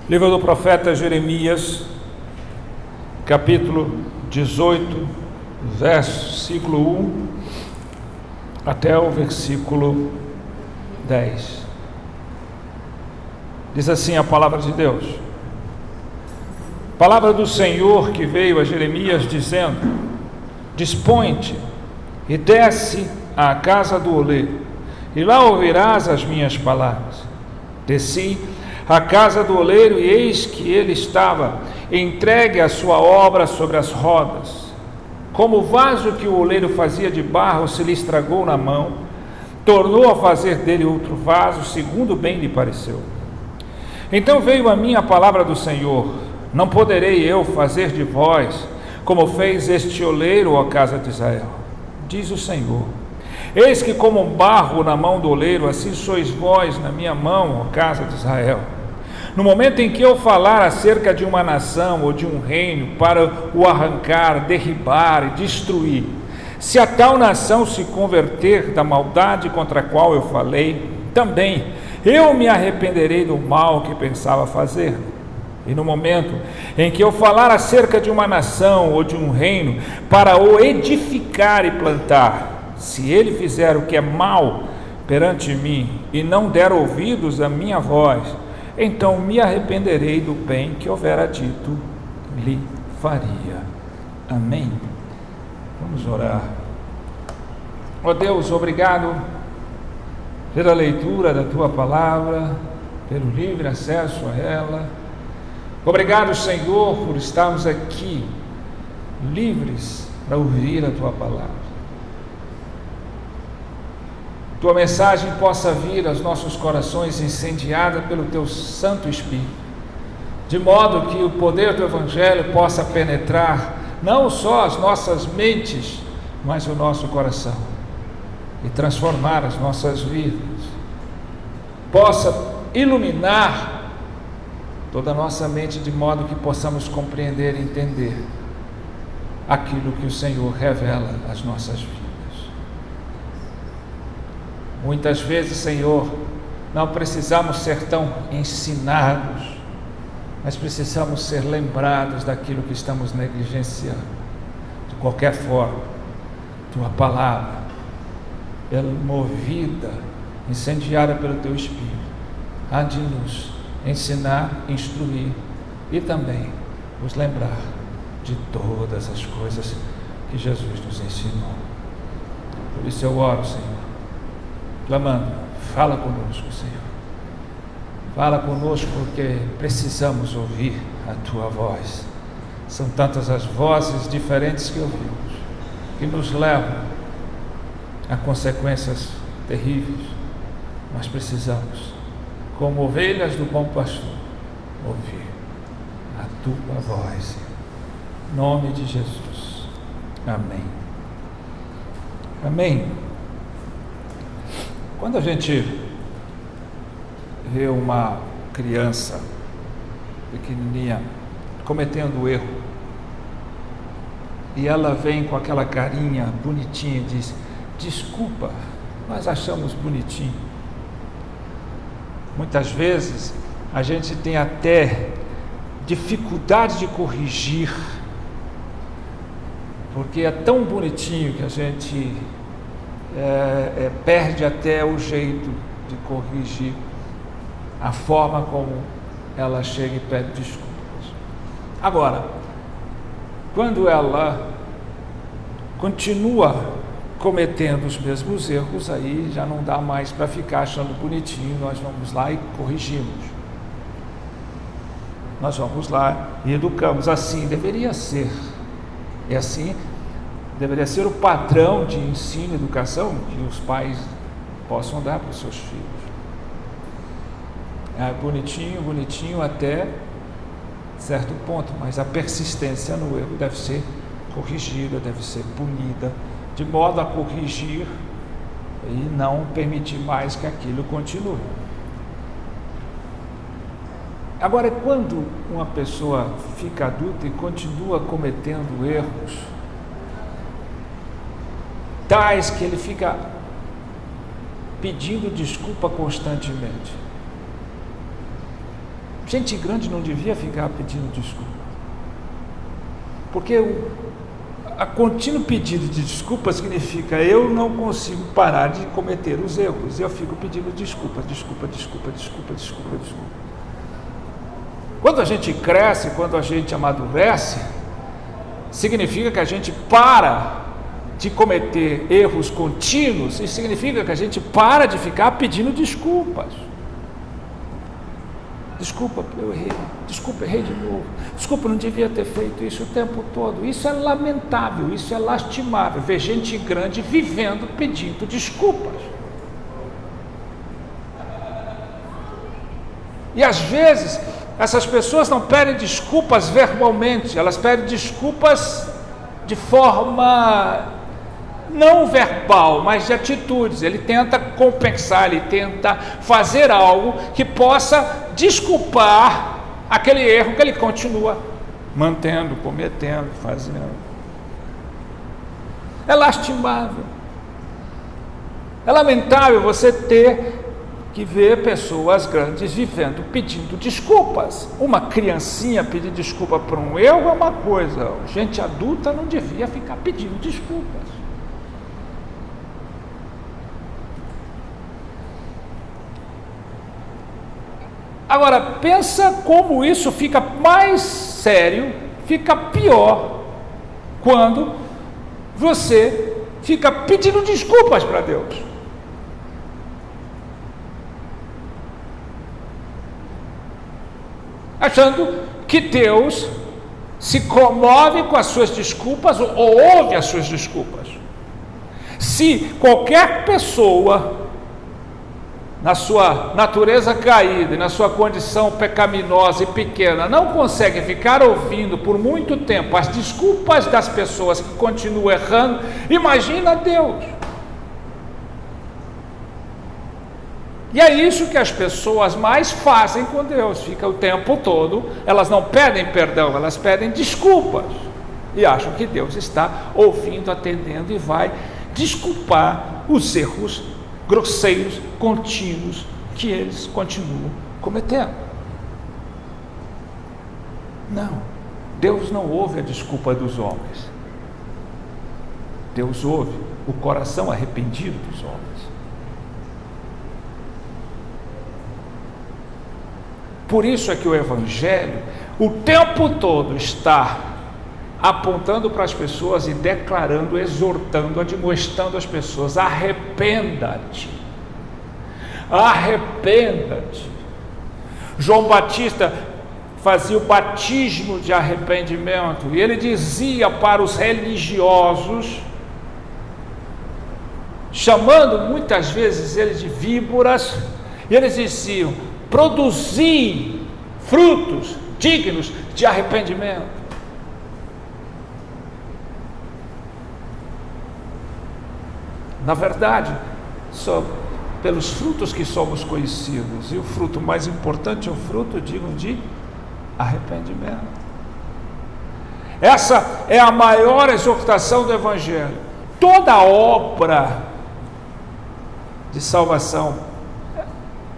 Livro do profeta Jeremias, capítulo 18, versículo 1 até o versículo 10. Diz assim a palavra de Deus: palavra do Senhor que veio a Jeremias dizendo: dispõe-te e desce à casa do oleiro, e lá ouvirás as minhas palavras. Desci à casa do oleiro, e eis que ele estava entregue à sua obra sobre as rodas. Como o vaso que o oleiro fazia de barro se lhe estragou na mão, tornou a fazer dele outro vaso, segundo bem lhe pareceu. Então veio a mim a palavra do Senhor: não poderei eu fazer de vós como fez este oleiro, ó casa de Israel? Diz o Senhor: eis que como um barro na mão do oleiro, assim sois vós na minha mão, ó casa de Israel. No momento em que eu falar acerca de uma nação ou de um reino para o arrancar, derribar e destruir, se a tal nação se converter da maldade contra a qual eu falei, também eu me arrependerei do mal que pensava fazer. E no momento em que eu falar acerca de uma nação ou de um reino para o edificar e plantar, se ele fizer o que é mal perante mim e não der ouvidos à minha voz, então me arrependerei do bem que houvera dito lhe faria. Amém. Vamos orar. Ó Deus, obrigado pela leitura da Tua palavra, pelo livre acesso a ela. Obrigado, Senhor, por estarmos aqui livres para ouvir a Tua palavra. Tua mensagem possa vir aos nossos corações incendiada pelo Teu Santo Espírito, de modo que o poder do Evangelho possa penetrar não só as nossas mentes, mas o nosso coração, e transformar as nossas vidas, possa iluminar toda a nossa mente, de modo que possamos compreender e entender aquilo que o Senhor revela às nossas vidas. Muitas vezes, Senhor, não precisamos ser tão ensinados, mas precisamos ser lembrados daquilo que estamos negligenciando. De qualquer forma, Tua palavra, movida, incendiada pelo Teu Espírito, há de nos ensinar, instruir e também nos lembrar de todas as coisas que Jesus nos ensinou. Por isso eu oro, Senhor, clamando: fala conosco, Senhor. Fala conosco, porque precisamos ouvir a Tua voz. São tantas as vozes diferentes que ouvimos, que nos levam a consequências terríveis, mas precisamos, como ovelhas do bom pastor, ouvir a Tua voz. Em nome de Jesus. Amém. Amém. Quando a gente vê uma criança pequenininha cometendo erro, e ela vem com aquela carinha bonitinha e diz: desculpa, nós achamos bonitinho. Muitas vezes a gente tem até dificuldade de corrigir, porque é tão bonitinho que a gente perde até o jeito de corrigir a forma como ela chega e pede desculpas. Agora, quando ela continua cometendo os mesmos erros, aí já não dá mais para ficar achando bonitinho. Nós vamos lá e corrigimos. Nós vamos lá e educamos. Assim deveria ser. E assim deveria ser o padrão de ensino e educação que os pais possam dar para os seus filhos. Bonitinho, bonitinho até certo ponto, mas a persistência no erro deve ser corrigida, deve ser punida, de modo a corrigir e não permitir mais que aquilo continue. Agora, quando uma pessoa fica adulta e continua cometendo erros tais que ele fica pedindo desculpa constantemente, Gente grande não devia ficar pedindo desculpa, porque a contínuo pedido de desculpa significa eu não consigo parar de cometer os erros, eu fico pedindo desculpa. Quando a gente cresce, quando a gente amadurece, significa que a gente para de cometer erros contínuos, e significa que a gente para de ficar pedindo desculpas. Desculpa, eu errei. Desculpa, errei de novo. Desculpa, não devia ter feito isso o tempo todo. Isso é lamentável, isso é lastimável. Ver gente grande vivendo pedindo desculpas. E às vezes, essas pessoas não pedem desculpas verbalmente, elas pedem desculpas de forma não verbal, mas de atitudes. Ele tenta compensar, ele tenta fazer algo que possa desculpar aquele erro que ele continua mantendo, cometendo, fazendo. É lastimável, é lamentável você ter que ver pessoas grandes vivendo pedindo desculpas. Uma criancinha pedir desculpa por um erro é uma coisa, gente adulta não devia ficar pedindo desculpas. Agora, pensa como isso fica mais sério, fica pior, quando você fica pedindo desculpas para Deus. Achando que Deus se comove com as suas desculpas ou ouve as suas desculpas. Se qualquer pessoa, na sua natureza caída e na sua condição pecaminosa e pequena, não consegue ficar ouvindo por muito tempo as desculpas das pessoas que continuam errando, imagina Deus. E é isso que as pessoas mais fazem com Deus, fica o tempo todo, elas não pedem perdão, elas pedem desculpas, e acham que Deus está ouvindo, atendendo e vai desculpar os erros grosseiros, contínuos, que eles continuam cometendo. Não, Deus não ouve a desculpa dos homens, Deus ouve o coração arrependido dos homens. Por isso é que o Evangelho, o tempo todo, está apontando para as pessoas e declarando, exortando, admoestando as pessoas: arrependa-te, arrependa-te. João Batista fazia o batismo de arrependimento, e ele dizia para os religiosos, chamando muitas vezes eles de víboras, e eles diziam: produzi frutos dignos de arrependimento. Na verdade, só pelos frutos que somos conhecidos, e o fruto mais importante é o fruto digno de arrependimento. Essa é a maior exortação do Evangelho. Toda obra de salvação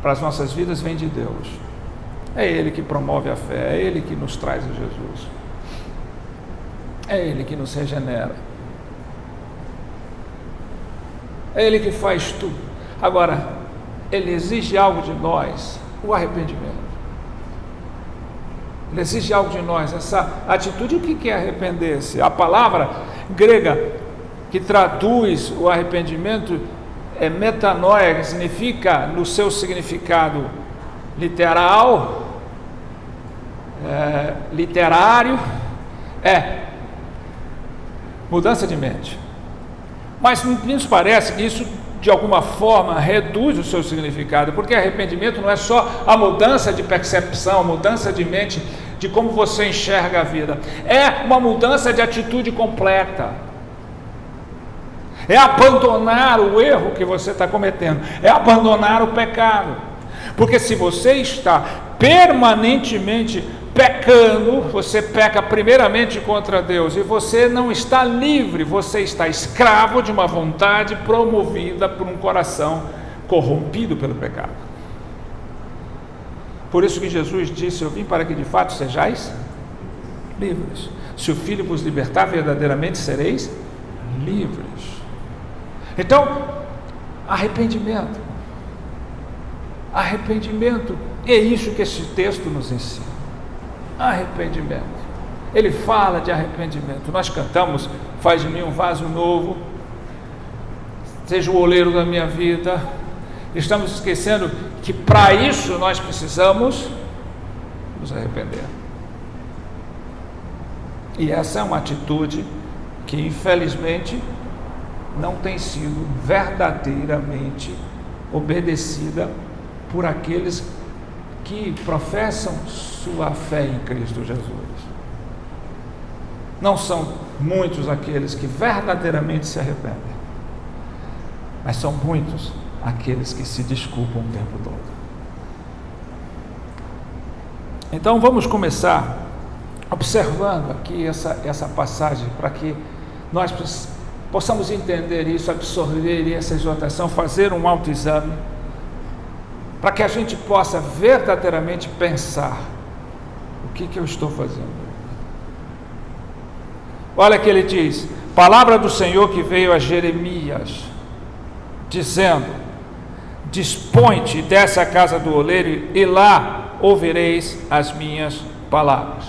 para as nossas vidas vem de Deus. É Ele que promove a fé, é Ele que nos traz a Jesus, é Ele que nos regenera, é Ele que faz tudo. Agora, Ele exige algo de nós, o arrependimento. Ele exige algo de nós, essa atitude. O que é arrepender-se? A palavra grega que traduz o arrependimento é metanoia, que significa, no seu significado literal, literário, mudança de mente. Mas nos parece que isso de alguma forma reduz o seu significado, porque arrependimento não é só a mudança de percepção, a mudança de mente, de como você enxerga a vida, é uma mudança de atitude completa. É abandonar o erro que você está cometendo, é abandonar o pecado. Porque se você está permanentemente pecando, você peca primeiramente contra Deus, e você não está livre, você está escravo de uma vontade promovida por um coração corrompido pelo pecado. Por isso que Jesus disse: eu vim para que de fato sejais livres. Se o Filho vos libertar, verdadeiramente sereis livres. Então, arrependimento. Arrependimento é isso que esse texto nos ensina. Arrependimento. Ele fala de arrependimento. Nós cantamos: faz de mim um vaso novo, seja o oleiro da minha vida. Estamos esquecendo que para isso nós precisamos nos arrepender. E essa é uma atitude que infelizmente não tem sido verdadeiramente obedecida por aqueles que professam sua fé em Cristo Jesus. Não são muitos aqueles que verdadeiramente se arrependem, mas são muitos aqueles que se desculpam o tempo todo. Então vamos começar observando aqui essa passagem, para que nós possamos entender isso, absorver essa exortação, fazer um autoexame, para que a gente possa verdadeiramente pensar: o que eu estou fazendo? Olha que ele diz: palavra do Senhor que veio a Jeremias, dizendo: dispõe-te, desce à casa do oleiro, e lá ouvireis as minhas palavras.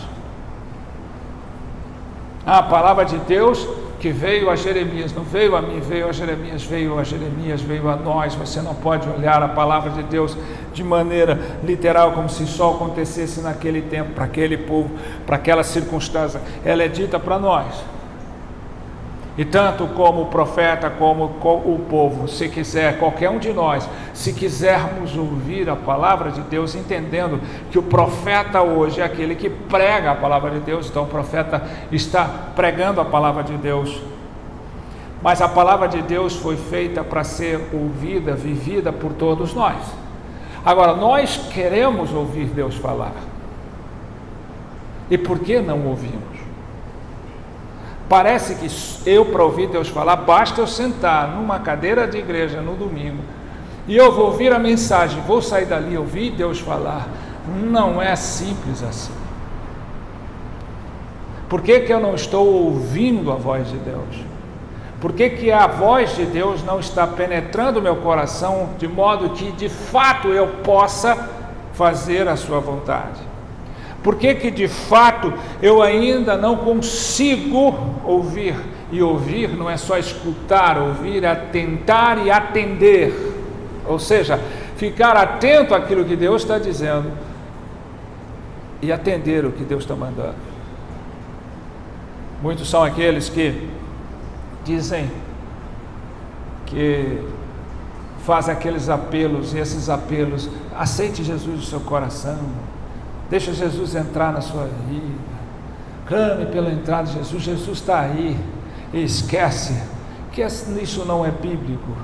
A palavra de Deus que veio a Jeremias, não veio a mim, veio a Jeremias, veio a nós. Você não pode olhar a palavra de Deus de maneira literal, como se só acontecesse naquele tempo, para aquele povo, para aquela circunstância. Ela é dita para nós. E tanto como o profeta, como o povo, se quiser, qualquer um de nós, se quisermos ouvir a palavra de Deus, entendendo que o profeta hoje é aquele que prega a palavra de Deus, então o profeta está pregando a palavra de Deus. Mas a palavra de Deus foi feita para ser ouvida, vivida por todos nós. Agora, nós queremos ouvir Deus falar. E por que não ouvimos? Parece que para ouvir Deus falar, basta eu sentar numa cadeira de igreja no domingo, e eu vou ouvir a mensagem, vou sair dali, ouvir Deus falar. Não é simples assim. Por que eu não estou ouvindo a voz de Deus? Por que a voz de Deus não está penetrando o meu coração, de modo que de fato eu possa fazer a sua vontade? Por que de fato eu ainda não consigo ouvir? E ouvir não é só escutar, ouvir é tentar e atender, ou seja, ficar atento àquilo que Deus está dizendo e atender o que Deus está mandando. Muitos são aqueles que dizem que fazem aqueles apelos, e esses apelos: aceite Jesus no seu coração, deixa Jesus entrar na sua vida, clame pela entrada de Jesus. Jesus está aí. E esquece que isso não é bíblico.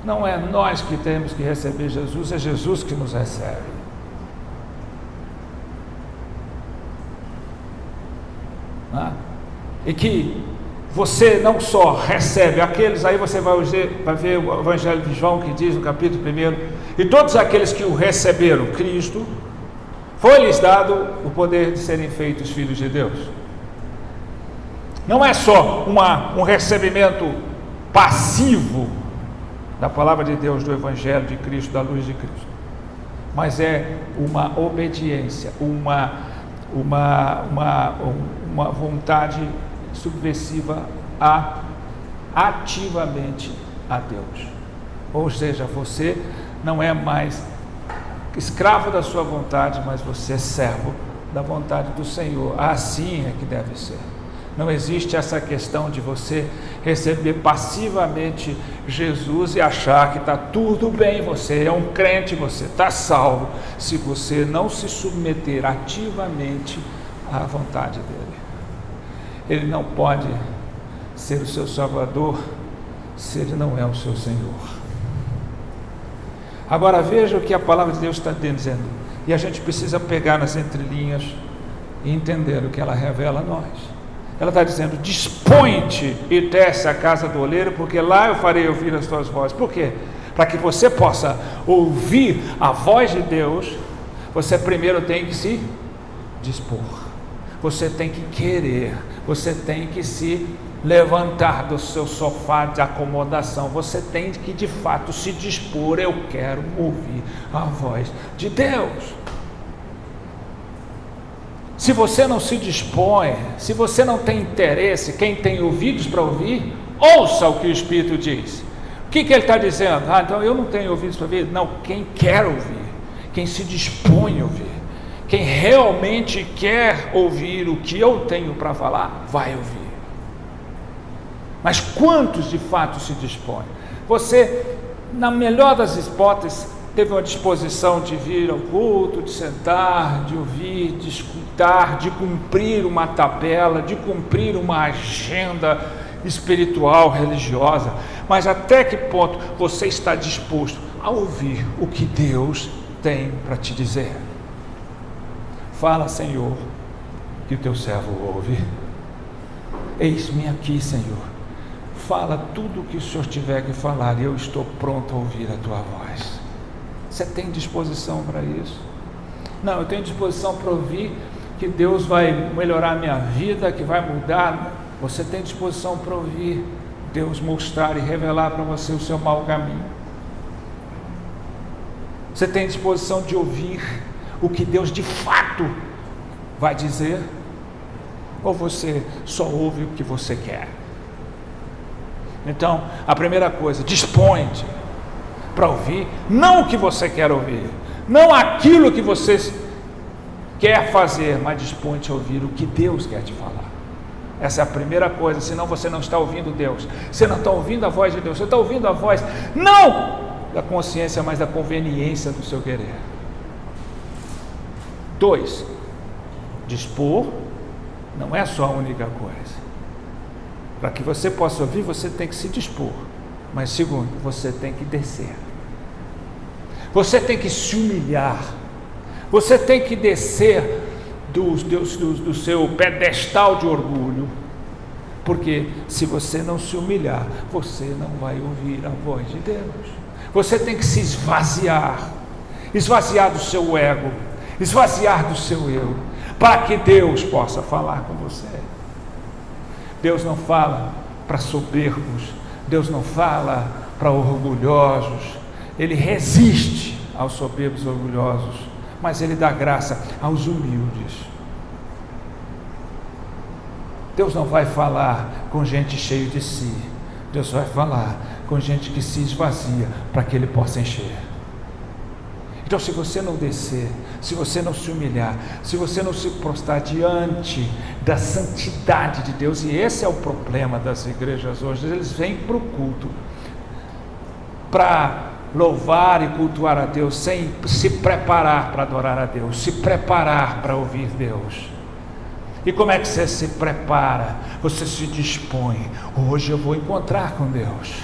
Não é nós que temos que receber Jesus, é Jesus que nos recebe. E que você não só recebe aqueles, aí você vai ver o Evangelho de João, que diz no capítulo 1: e todos aqueles que o receberam, Cristo, foi-lhes dado o poder de serem feitos filhos de Deus. Não é só um recebimento passivo da palavra de Deus, do Evangelho de Cristo, da luz de Cristo, mas é uma obediência, uma vontade subversiva ativamente a Deus. Ou seja, você não é mais escravo da sua vontade, mas você é servo da vontade do Senhor. Assim é que deve ser. Não existe essa questão de você receber passivamente Jesus e achar que está tudo bem, você é um crente, você está salvo, se você não se submeter ativamente à vontade dele. Ele não pode ser o seu Salvador se ele não é o seu Senhor. Agora veja o que a palavra de Deus está dizendo, e a gente precisa pegar nas entrelinhas e entender o que ela revela a nós. Ela está dizendo: dispõe-te e desce à casa do oleiro, porque lá eu farei ouvir as tuas vozes. Por quê? Para que você possa ouvir a voz de Deus, Você primeiro tem que se dispor, você tem que querer, você tem que se levantar do seu sofá de acomodação, você tem que de fato se dispor. Eu quero ouvir a voz de Deus. Se você não se dispõe, se você não tem interesse, quem tem ouvidos para ouvir, ouça o que o Espírito diz. O que ele está dizendo? Então eu não tenho ouvidos para ouvir. Não, quem quer ouvir, quem se dispõe a ouvir, quem realmente quer ouvir o que eu tenho para falar, vai ouvir. Mas quantos de fato se dispõem? Você, na melhor das hipóteses, teve uma disposição de vir ao culto, de sentar, de ouvir, de escutar, de cumprir uma tabela, de cumprir uma agenda espiritual, religiosa, mas até que ponto você está disposto a ouvir o que Deus tem para te dizer? Fala, Senhor, que o teu servo ouve. Eis-me aqui, Senhor. Fala tudo o que o Senhor tiver que falar e eu estou pronto a ouvir a tua voz. Você tem disposição para isso? Não, eu tenho disposição para ouvir que Deus vai melhorar a minha vida, que vai mudar. Você tem disposição para ouvir Deus mostrar e revelar para você o seu mau caminho? Você tem disposição de ouvir o que Deus de fato vai dizer? Ou você só ouve o que você quer? Então, a primeira coisa, dispõe-te para ouvir, não o que você quer ouvir, não aquilo que você quer fazer, mas dispõe-te a ouvir o que Deus quer te falar. Essa é a primeira coisa, senão você não está ouvindo Deus, você não está ouvindo a voz de Deus, você está ouvindo a voz, não da consciência, mas da conveniência do seu querer. 2, dispor não é só a única coisa. Para que você possa ouvir, você tem que se dispor. Mas segundo, você tem que descer. Você tem que se humilhar. Você tem que descer do seu pedestal de orgulho. Porque se você não se humilhar, você não vai ouvir a voz de Deus. Você tem que se esvaziar. Esvaziar do seu ego. Esvaziar do seu eu. Para que Deus possa falar com você. Deus não fala para soberbos, Deus não fala para orgulhosos, Ele resiste aos soberbos e orgulhosos, mas Ele dá graça aos humildes. Deus não vai falar com gente cheia de si, Deus vai falar com gente que se esvazia para que Ele possa encher. Então, se você não descer, se você não se humilhar, se você não se prostrar diante da santidade de Deus, e esse é o problema das igrejas hoje, eles vêm para o culto para louvar e cultuar a Deus, sem se preparar para adorar a Deus, se preparar para ouvir Deus. E como é que você se prepara? Você se dispõe, hoje eu vou encontrar com Deus,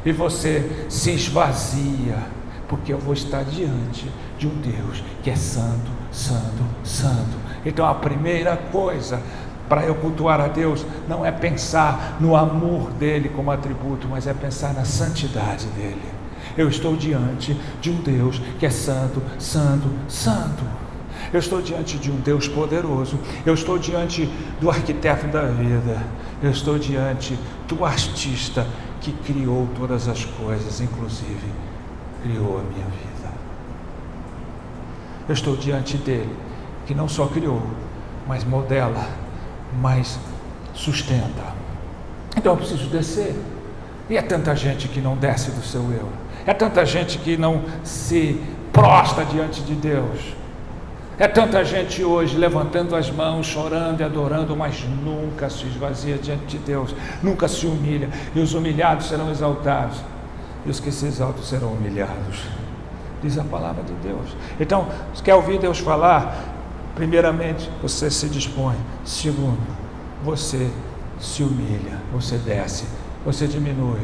e você se esvazia, porque eu vou estar diante de um Deus que é santo, santo, santo. Então a primeira coisa para eu cultuar a Deus não é pensar no amor dele como atributo, mas é pensar na santidade dele. Eu estou diante de um Deus que é santo, santo, santo. Eu estou diante de um Deus poderoso. Eu estou diante do arquiteto da vida. Eu estou diante do artista que criou todas as coisas, inclusive criou a minha vida. Eu estou diante dele, que não só criou, mas modela, mas sustenta. Então eu preciso descer. E é tanta gente que não desce do seu eu. É tanta gente que não se prostra diante de Deus. É tanta gente hoje levantando as mãos, chorando e adorando, mas nunca se esvazia diante de Deus, nunca se humilha. E os humilhados serão exaltados, e os que se exaltam serão humilhados, diz a palavra de Deus. Então, se quer ouvir Deus falar, primeiramente, você se dispõe. Segundo, você se humilha, você desce, você diminui.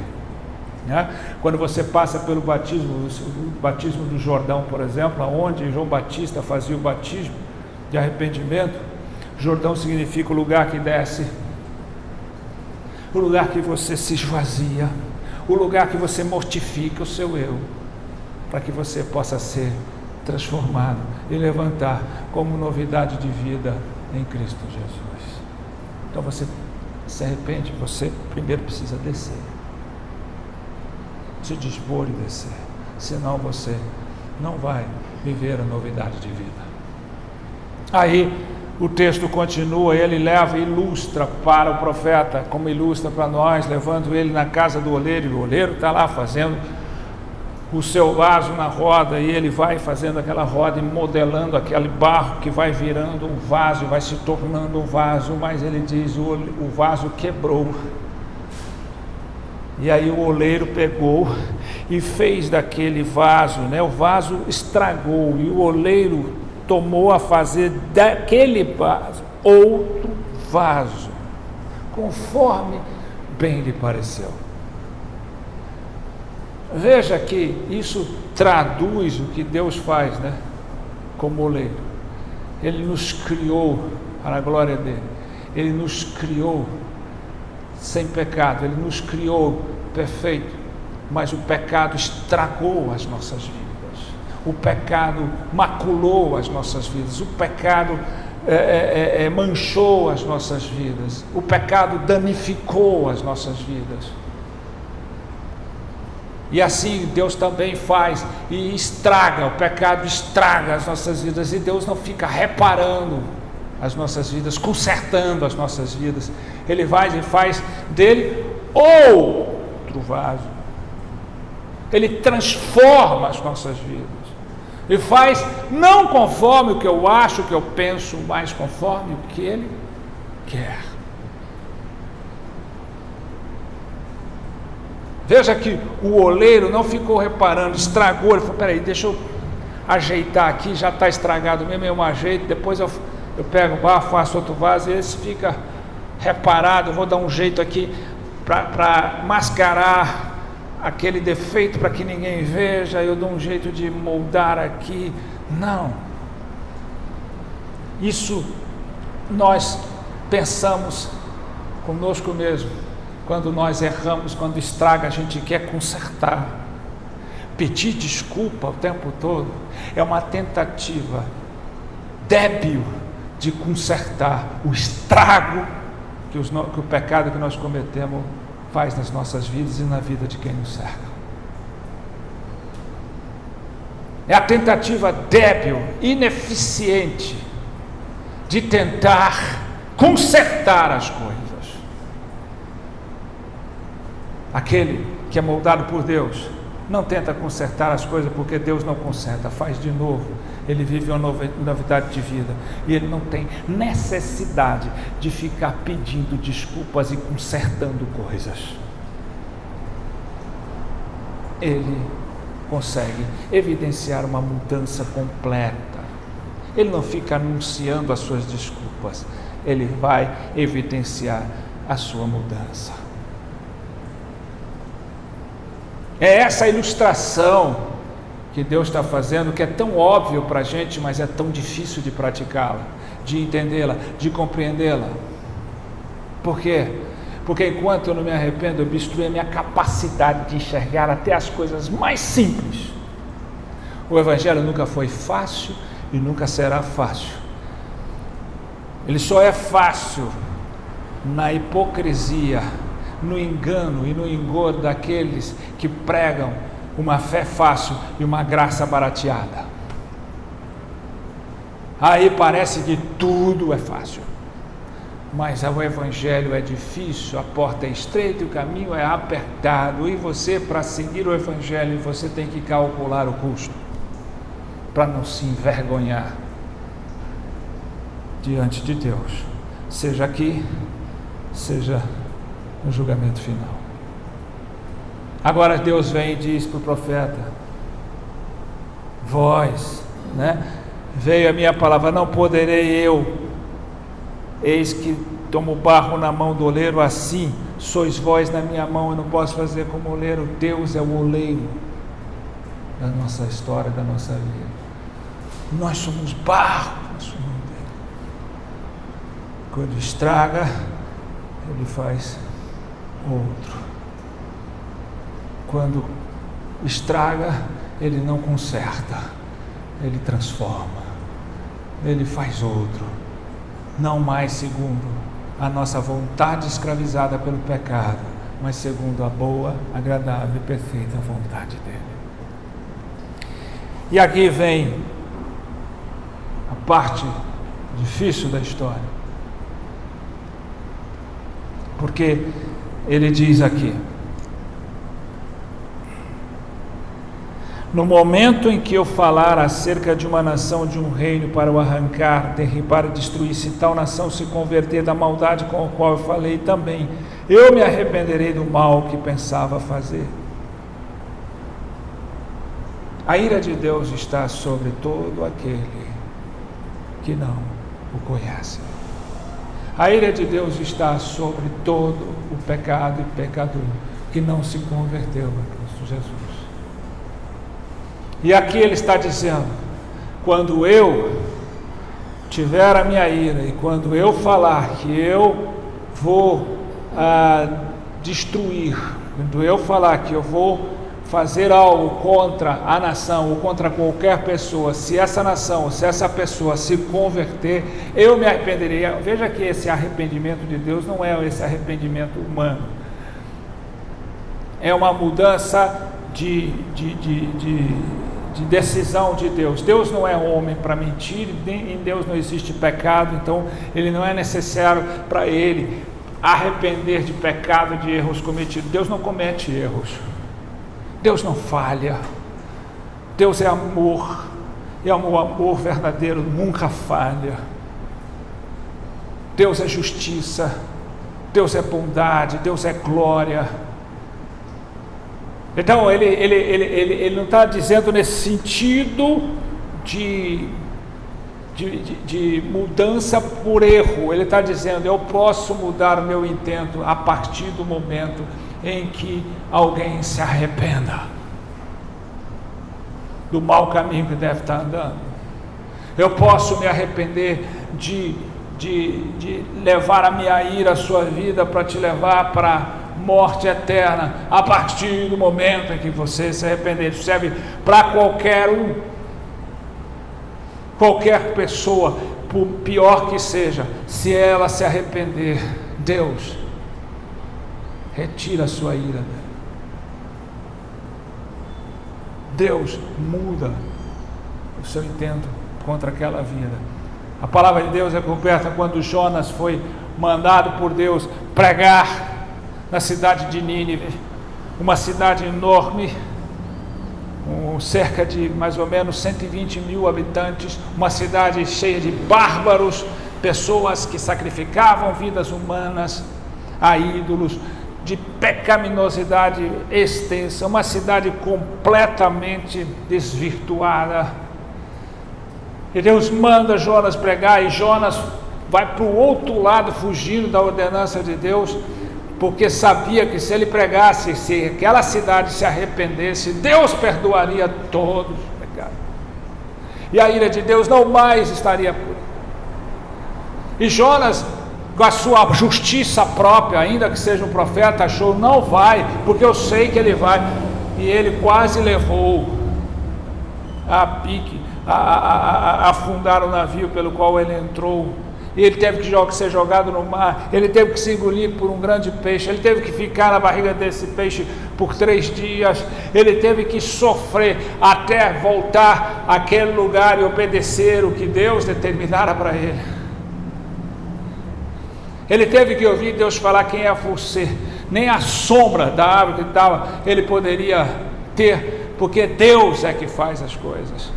Quando você passa pelo batismo, o batismo do Jordão, por exemplo, onde João Batista fazia o batismo de arrependimento, Jordão significa o lugar que desce, o lugar que você se esvazia, o lugar que você mortifica o seu eu, para que você possa ser transformado e levantar como novidade de vida em Cristo Jesus. Então você se arrepende, você primeiro precisa descer, se dispor e descer, senão você não vai viver a novidade de vida. Aí o texto continua, ele leva e ilustra para o profeta, como ilustra para nós, levando ele na casa do oleiro, e o oleiro está lá fazendo o seu vaso na roda, e ele vai fazendo aquela roda e modelando aquele barro que vai virando um vaso, vai se tornando um vaso, mas ele diz, o vaso quebrou. E aí o oleiro pegou e fez daquele vaso, o vaso estragou, e o oleiro tomou a fazer daquele vaso outro vaso, conforme bem lhe pareceu. Veja que isso traduz o que Deus faz, como oleiro. Ele nos criou para a glória dele. Ele nos criou sem pecado. Ele nos criou perfeito. Mas o pecado estragou as nossas vidas. O pecado maculou as nossas vidas. O pecado manchou as nossas vidas. O pecado danificou as nossas vidas. E assim Deus também faz e estraga, o pecado estraga as nossas vidas, e Deus não fica reparando as nossas vidas, consertando as nossas vidas. Ele vai e faz dele outro vaso. Ele transforma as nossas vidas. Ele faz não conforme o que eu acho, o que eu penso, mas conforme o que ele quer. Veja que o oleiro não ficou reparando, estragou, ele falou, peraí, deixa eu ajeitar aqui, já está estragado mesmo, eu ajeito, depois eu pego o barro, faço outro vaso, e esse fica reparado, eu vou dar um jeito aqui para mascarar aquele defeito, para que ninguém veja, eu dou um jeito de moldar aqui. Não. Isso nós pensamos conosco mesmo. Quando nós erramos, quando estraga, a gente quer consertar. Pedir desculpa o tempo todo é uma tentativa débil de consertar o estrago que o pecado que nós cometemos faz nas nossas vidas e na vida de quem nos cerca. É a tentativa débil, ineficiente de tentar consertar as coisas. Aquele que é moldado por Deus não tenta consertar as coisas, porque Deus não conserta, faz de novo. Ele vive uma novidade de vida, e ele não tem necessidade de ficar pedindo desculpas e consertando coisas. Ele consegue evidenciar uma mudança completa. Ele não fica anunciando as suas desculpas, ele vai evidenciar a sua mudança. É essa ilustração que Deus está fazendo, que é tão óbvio para a gente, mas é tão difícil de praticá-la, de entendê-la, de compreendê-la. Por quê? Porque enquanto eu não me arrependo, eu obstruo a minha capacidade de enxergar até as coisas mais simples. O Evangelho nunca foi fácil e nunca será fácil. Ele só é fácil na hipocrisia, no engano e no engodo daqueles que pregam uma fé fácil e uma graça barateada. Aí parece que tudo é fácil, mas o Evangelho é difícil, a porta é estreita e o caminho é apertado, e você, para seguir o Evangelho, você tem que calcular o custo, para não se envergonhar diante de Deus, seja aqui, seja no julgamento final. Agora Deus vem e diz para o profeta: vós, veio a minha palavra, não poderei eu, eis que tomo barro na mão do oleiro, assim sois vós na minha mão, eu não posso fazer como oleiro. Deus é o oleiro da nossa história, da nossa vida. Nós somos barro na sua mão dele. Quando estraga, ele faz outro. Quando estraga, ele não conserta, ele transforma. Ele faz outro, não mais segundo a nossa vontade escravizada pelo pecado, mas segundo a boa, agradável e perfeita vontade dele. E aqui vem a parte difícil da história, porque ele diz aqui: no momento em que eu falar acerca de uma nação, de um reino, para o arrancar, derribar e destruir, se tal nação se converter da maldade com a qual eu falei também, eu me arrependerei do mal que pensava fazer. A ira de Deus está sobre todo aquele que não o conhece. A ira de Deus está sobre todo o pecado e pecador que não se converteu a Cristo Jesus. E aqui ele está dizendo: quando eu tiver a minha ira, e quando eu falar que eu vou destruir, quando eu falar que eu vou fazer algo contra a nação ou contra qualquer pessoa, se essa nação ou se essa pessoa se converter, eu me arrependerei. Veja que esse arrependimento de Deus não é esse arrependimento humano, é uma mudança de decisão de Deus. Deus não é homem para mentir, em Deus não existe pecado, então ele não é necessário para ele arrepender de pecado, de erros cometidos. Deus não comete erros, Deus não falha, Deus é amor, e o amor verdadeiro nunca falha. Deus é justiça, Deus é bondade, Deus é glória. Então ele não está dizendo nesse sentido de mudança por erro. Ele está dizendo: eu posso mudar o meu intento a partir do momento em que alguém se arrependa do mau caminho que deve estar andando. Eu posso me arrepender de levar a minha ira, a sua vida, para te levar para morte eterna, a partir do momento em que você se arrepender. Isso serve para qualquer pessoa, por pior que seja. Se ela se arrepender, Deus retira a sua ira. Deus muda o seu intento contra aquela vida. A palavra de Deus é completa quando Jonas foi mandado por Deus pregar na cidade de Nínive, uma cidade enorme, com cerca de mais ou menos 120 mil habitantes, uma cidade cheia de bárbaros, pessoas que sacrificavam vidas humanas a ídolos, de pecaminosidade extensa, uma cidade completamente desvirtuada. E Deus manda Jonas pregar, e Jonas vai para o outro lado, fugindo da ordenança de Deus, porque sabia que se ele pregasse, se aquela cidade se arrependesse, Deus perdoaria todos os pecados, e a ira de Deus não mais estaria por ele. E Jonas, com a sua justiça própria, ainda que seja um profeta, achou: não vai, porque eu sei que ele vai. E ele quase levou a pique a afundar o navio pelo qual ele entrou. E ele teve que ser jogado no mar, ele teve que se engolir por um grande peixe, ele teve que ficar na barriga desse peixe por 3 dias, ele teve que sofrer até voltar àquele lugar e obedecer o que Deus determinara para ele. Ele teve que ouvir Deus falar: quem é você? Nem a sombra da árvore que estava ele poderia ter, porque Deus é que faz as coisas.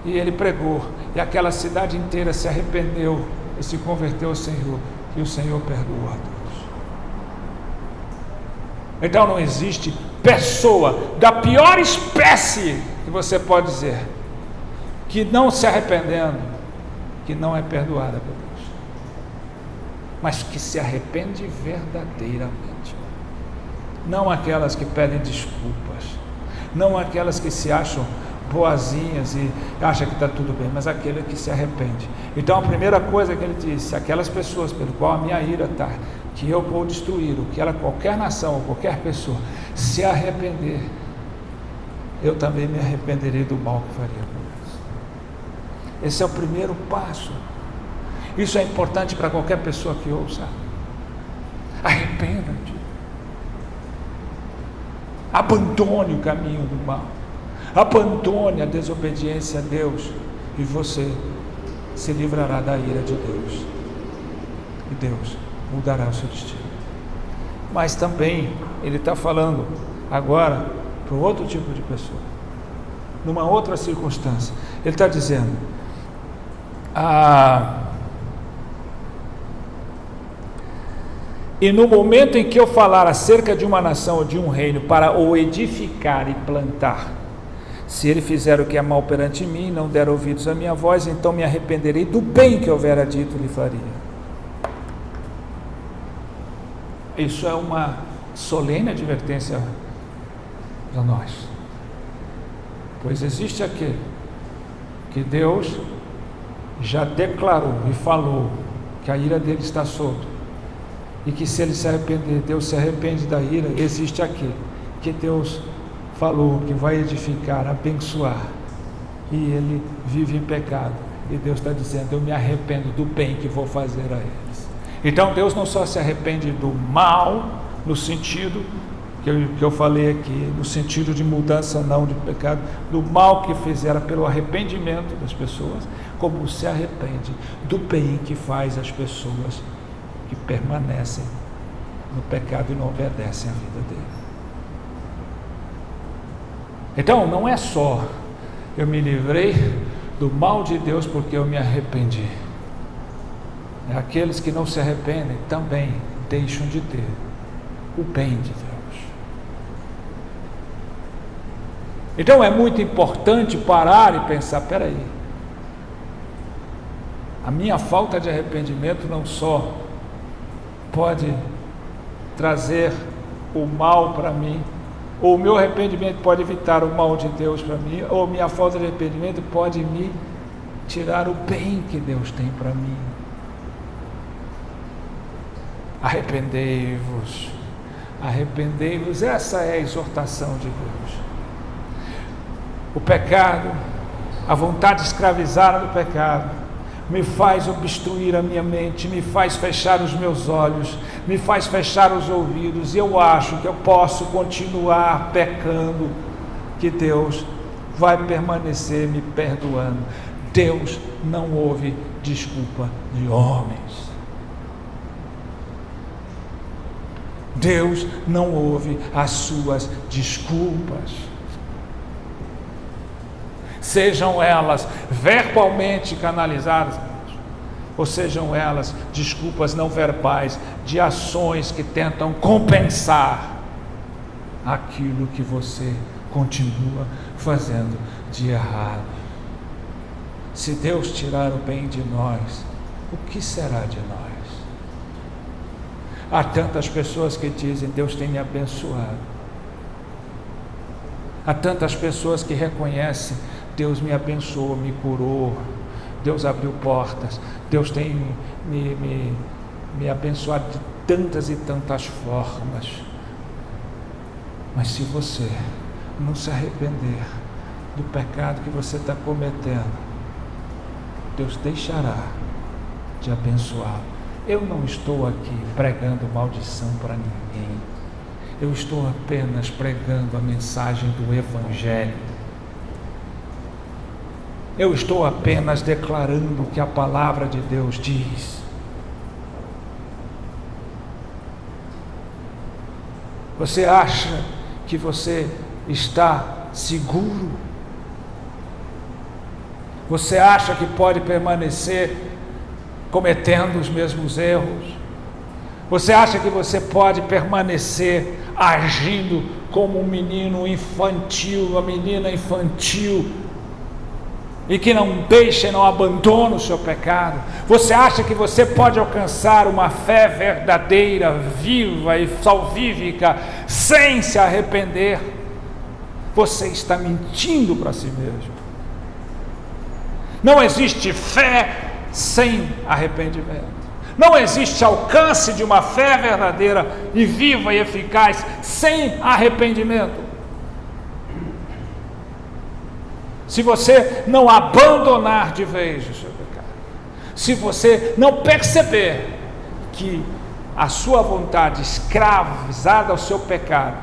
E ele pregou, e aquela cidade inteira se arrependeu e se converteu ao Senhor, e o Senhor perdoou a todos. Então não existe pessoa da pior espécie que você pode dizer, que não se arrependendo, que não é perdoada por Deus, mas que se arrepende verdadeiramente. Não aquelas que pedem desculpas, não aquelas que se acham boazinhas e acha que está tudo bem, mas aquele que se arrepende. Então a primeira coisa que ele disse: aquelas pessoas pelo qual a minha ira está, que eu vou destruir, o que ela, qualquer nação ou qualquer pessoa se arrepender, eu também me arrependerei do mal que faria por eles. Esse é o primeiro passo. Isso é importante para qualquer pessoa que ouça. Arrependa-te. Abandone o caminho do mal. Abandone a desobediência a Deus. E você se livrará da ira de Deus. E Deus mudará o seu destino. Mas também ele está falando agora para um outro tipo de pessoa, numa outra circunstância. Ele está dizendo: e no momento em que eu falar acerca de uma nação ou de um reino para o edificar e plantar, se ele fizer o que é mal perante mim, não der ouvidos à minha voz, então me arrependerei do bem que houvera dito lhe faria. Isso é uma solene advertência para nós, pois existe aquele que Deus já declarou e falou que a ira dele está sobre, e que se ele se arrepender, Deus se arrepende da ira. Existe aquele que Deus falou que vai edificar, abençoar, e ele vive em pecado, e Deus está dizendo: eu me arrependo do bem que vou fazer a eles. Então Deus não só se arrepende do mal, no sentido que eu falei aqui, no sentido de mudança, não de pecado, do mal que fizeram pelo arrependimento das pessoas, como se arrepende do bem que faz as pessoas que permanecem no pecado e não obedecem à vida dele. Então não é só eu me livrei do mal de Deus porque eu me arrependi. Aqueles que não se arrependem também deixam de ter o bem de Deus. Então é muito importante parar e pensar: peraí, a minha falta de arrependimento não só pode trazer o mal para mim, ou o meu arrependimento pode evitar o mal de Deus para mim, ou minha falta de arrependimento pode me tirar o bem que Deus tem para mim. Arrependei-vos, arrependei-vos, essa é a exortação de Deus. O pecado, a vontade escravizada do pecado, me faz obstruir a minha mente, me faz fechar os meus olhos, me faz fechar os ouvidos, e eu acho que eu posso continuar pecando, que Deus vai permanecer me perdoando. Deus não ouve desculpa de homens. Deus não ouve as suas desculpas, sejam elas verbalmente canalizadas, ou sejam elas desculpas não verbais de ações que tentam compensar aquilo que você continua fazendo de errado. Se Deus tirar o bem de nós, o que será de nós? Há tantas pessoas que dizem: Deus tem me abençoado. Há tantas pessoas que reconhecem: Deus me abençoou, me curou, Deus abriu portas, Deus tem me abençoado de tantas e tantas formas. Mas se você não se arrepender do pecado que você está cometendo, Deus deixará de abençoá-lo. Eu não estou aqui pregando maldição para ninguém. Eu estou apenas pregando a mensagem do Evangelho. Eu estou apenas declarando o que a palavra de Deus diz. Você acha que você está seguro? Você acha que pode permanecer cometendo os mesmos erros? Você acha que você pode permanecer agindo como um menino infantil, uma menina infantil, e que não deixa e não abandona o seu pecado? Você acha que você pode alcançar uma fé verdadeira, viva e salvífica, sem se arrepender? Você está mentindo para si mesmo. Não existe fé sem arrependimento. Não existe alcance de uma fé verdadeira e viva e eficaz sem arrependimento. se você não abandonar de vez o seu pecado, se você não perceber que a sua vontade escravizada ao seu pecado,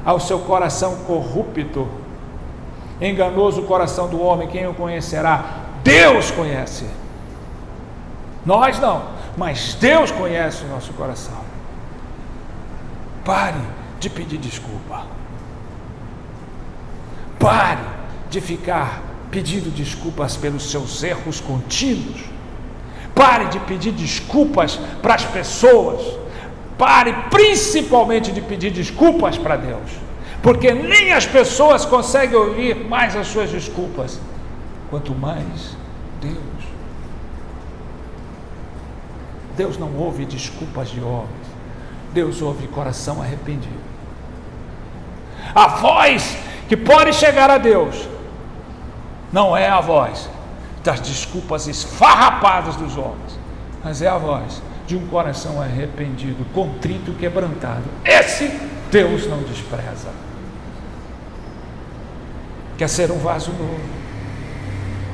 ao seu coração corrupto, enganoso o coração do homem, quem o conhecerá? Deus conhece. Nós não, mas Deus conhece o nosso coração. Pare de pedir desculpa. Pare de ficar pedindo desculpas pelos seus erros contínuos. Pare de pedir desculpas para as pessoas. Pare principalmente de pedir desculpas para Deus, porque nem as pessoas conseguem ouvir mais as suas desculpas, quanto mais Deus. Deus não ouve desculpas de homens, Deus ouve coração arrependido. A voz que pode chegar a Deus não é a voz das desculpas esfarrapadas dos homens, mas é a voz de um coração arrependido, contrito e quebrantado. Esse Deus não despreza. Quer ser um vaso novo?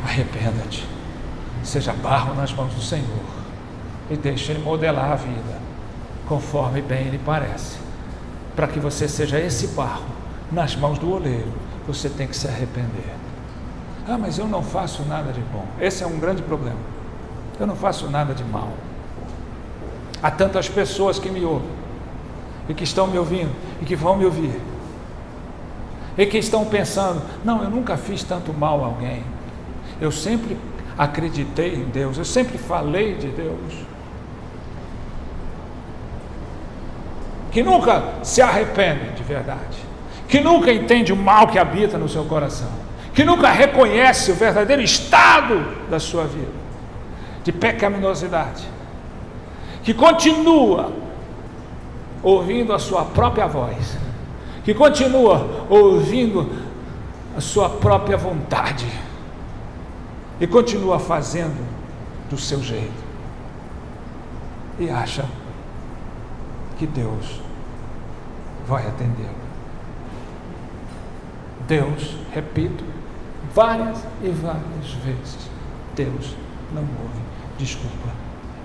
Arrependa-te, seja barro nas mãos do Senhor e deixe Ele modelar a vida conforme bem lhe parece. Para que você seja esse barro nas mãos do oleiro, você tem que se arrepender. Ah, mas eu não faço nada de bom. Esse é um grande problema. Eu não faço nada de mal. Há tantas pessoas que me ouvem e que estão me ouvindo e que vão me ouvir e que estão pensando: não, eu nunca fiz tanto mal a alguém, eu sempre acreditei em Deus, eu sempre falei de Deus. Que nunca se arrepende de verdade, que nunca entende o mal que habita no seu coração, que nunca reconhece o verdadeiro estado da sua vida de pecaminosidade, que continua ouvindo a sua própria voz, que continua ouvindo a sua própria vontade e continua fazendo do seu jeito e acha que Deus vai atendê-lo. Deus, repito, várias e várias vezes, Deus não ouve desculpa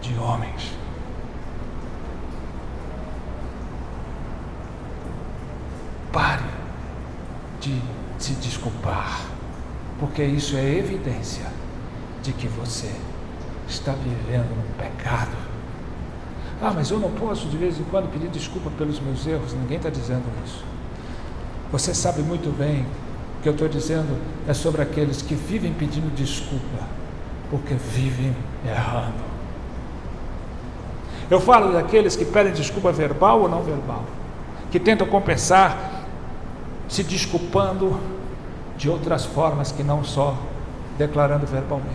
de homens. Pare de se desculpar, porque isso é evidência de que você está vivendo um pecado. Ah, mas eu não posso de vez em quando pedir desculpa pelos meus erros. Ninguém está dizendo isso. Você sabe muito bem que eu estou dizendo é sobre aqueles que vivem pedindo desculpa, porque vivem errando. Eu falo daqueles que pedem desculpa verbal ou não verbal, que tentam compensar se desculpando de outras formas que não só declarando verbalmente.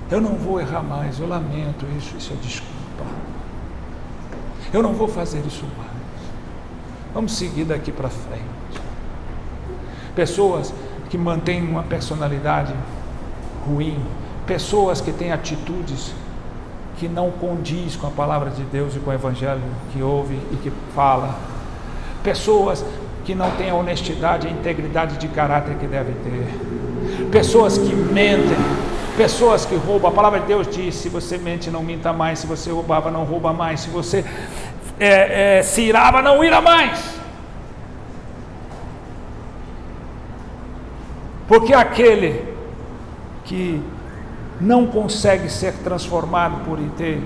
Eu não vou errar mais, eu lamento isso é desculpa. Eu não vou fazer isso mais. Vamos seguir daqui para frente. Pessoas que mantêm uma personalidade ruim, pessoas que têm atitudes que não condiz com a palavra de Deus e com o Evangelho que ouve e que fala, pessoas que não têm a honestidade e a integridade de caráter que devem ter, pessoas que mentem, pessoas que roubam. A palavra de Deus diz: se você mente, não minta mais; se você roubava, não rouba mais; se você se irava, não ira mais. Porque aquele que não consegue ser transformado por IT,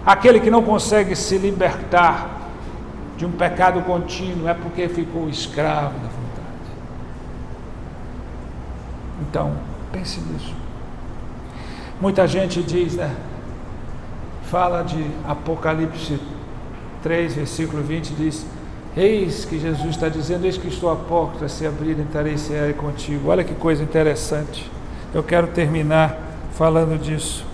aquele que não consegue se libertar de um pecado contínuo, é porque ficou escravo da vontade. Então, pense nisso. Muita gente diz, fala de Apocalipse 3, versículo 20, diz: eis que Jesus está dizendo: eis que estou à porta, se abrir, entrarei e cearei contigo. Olha que coisa interessante. Eu quero terminar falando disso.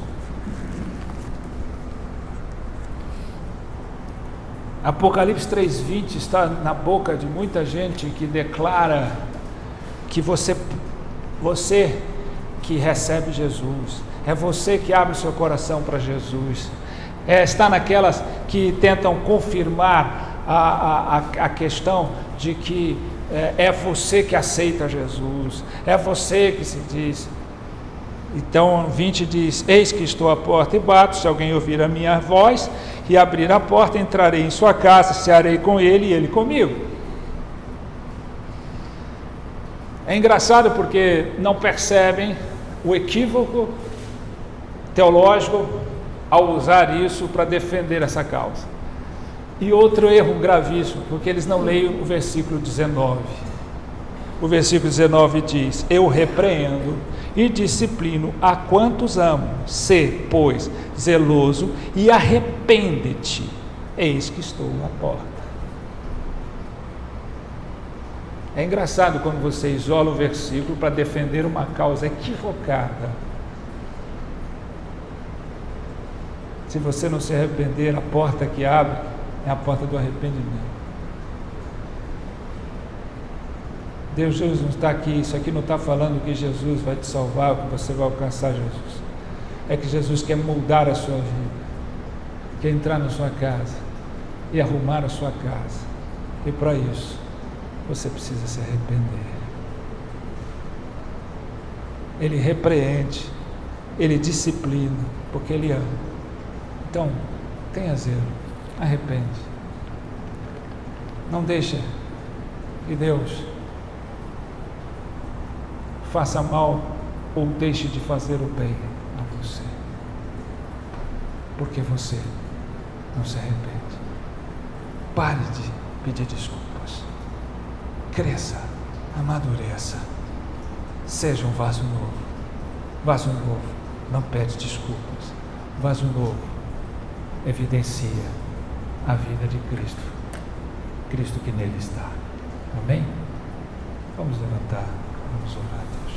Apocalipse 3:20 está na boca de muita gente que declara que você que recebe Jesus, é você que abre o seu coração para Jesus, está naquelas que tentam confirmar a questão de que é você que aceita Jesus, é você que se diz. Então 20 diz: eis que estou à porta e bato, se alguém ouvir a minha voz e abrir a porta, entrarei em sua casa, cearei com ele e ele comigo. É engraçado porque não percebem o equívoco teológico ao usar isso para defender essa causa. E outro erro gravíssimo, porque eles não leem o versículo 19. O versículo 19 diz: eu repreendo e disciplino a quantos amo. Sê, pois, zeloso e arrepende-te. Eis que estou à porta. É engraçado quando você isola o versículo para defender uma causa equivocada. Se você não se arrepender, a porta que abre é a porta do arrependimento. Jesus não está aqui, isso aqui não está falando que Jesus vai te salvar, que você vai alcançar Jesus. É que Jesus quer moldar a sua vida, quer entrar na sua casa e arrumar a sua casa. E para isso, você precisa se arrepender. Ele repreende, ele disciplina, porque ele ama. Então, tenha zelo, arrepende. Não deixe que Deus faça mal ou deixe de fazer o bem a você, porque você não se arrepende. Pare de pedir desculpas. Cresça, amadureça, seja um vaso novo. Vaso novo não pede desculpas. Vaso novo evidencia a vida de Cristo, Cristo que nele está. Amém? Vamos levantar, vamos orar a Deus.